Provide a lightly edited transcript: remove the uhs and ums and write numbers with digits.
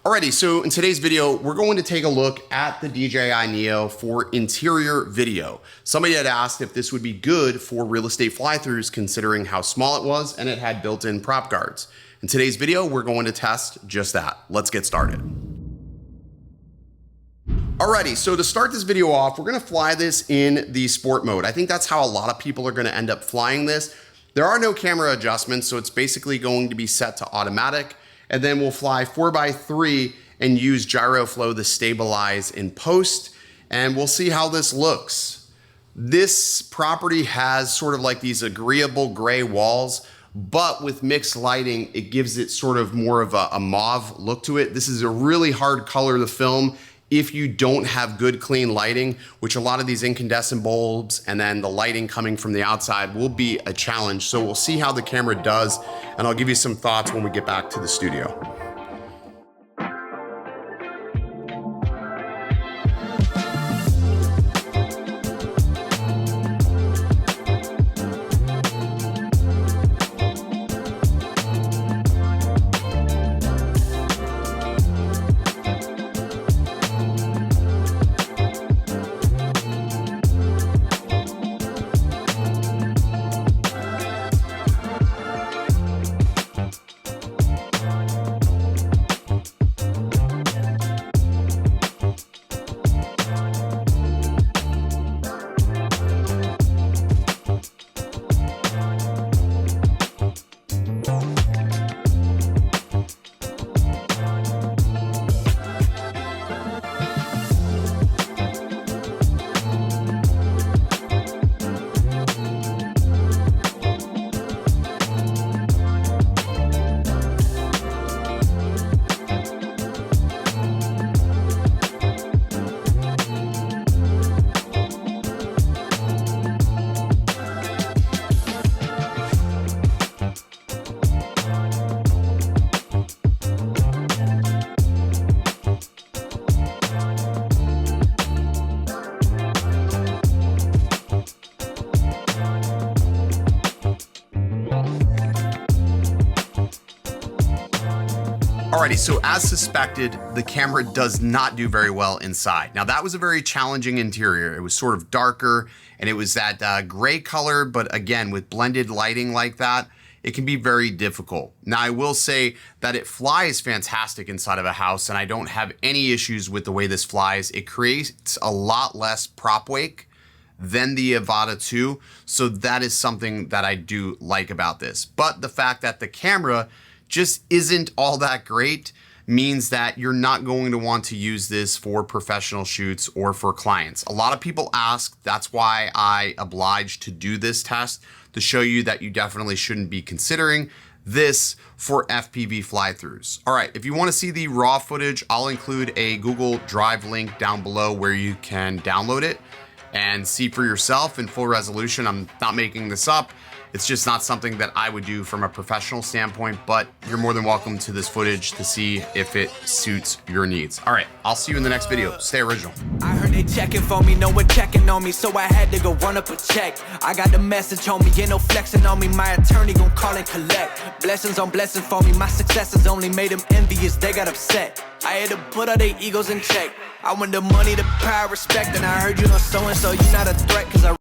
Alrighty, so in today's video, we're going to take a look at the DJI Neo for interior video. Somebody had asked if this would be good for real estate fly-throughs considering how small it was and it had built-in prop guards. In today's video, we're going to test just that. Let's get started. Alrighty, so to start this video off, we're gonna fly this in the sport mode. I think that's how a lot of people are gonna end up flying this. There are no camera adjustments, so it's basically going to be set to automatic. And then we'll fly 4x3 and use gyro flow to stabilize in post, and we'll see how this looks. This property has sort of like these agreeable gray walls, but with mixed lighting, it gives it sort of more of a mauve look to it. This is a really hard color to film if you don't have good clean lighting, which a lot of these incandescent bulbs and then the lighting coming from the outside will be a challenge. So we'll see how the camera does, and I'll give you some thoughts when we get back to the studio. Alrighty, so as suspected, the camera does not do very well inside. Now that was a very challenging interior. It was sort of darker and it was that gray color, but again, with blended lighting like that, it can be very difficult. Now I will say that it flies fantastic inside of a house and I don't have any issues with the way this flies. It creates a lot less prop wake than the Avata 2, so that is something that I do like about this. But the fact that the camera just isn't all that great means that you're not going to want to use this for professional shoots or for clients. A lot of people ask, that's why I obliged to do this test, to show you that you definitely shouldn't be considering this for FPV fly-throughs. All right, if you want to see the raw footage, I'll include a Google Drive link down below where you can download it and see for yourself in full resolution. I'm not making this up. It's just not something that I would do from a professional standpoint, but you're more than welcome to this footage to see if it suits your needs. All right, I'll see you in the next video. Stay original. I heard they checking for me, no one checking on me, so I had to go run up a check. I got the message on me, ain't no flexing on me, my attorney gon' call and collect. Blessings on blessings for me, my successes only made them envious, they got upset. I had to put all their egos in check. I want the money, the power, respect, and I heard you know so-and-so, you not a threat, cause I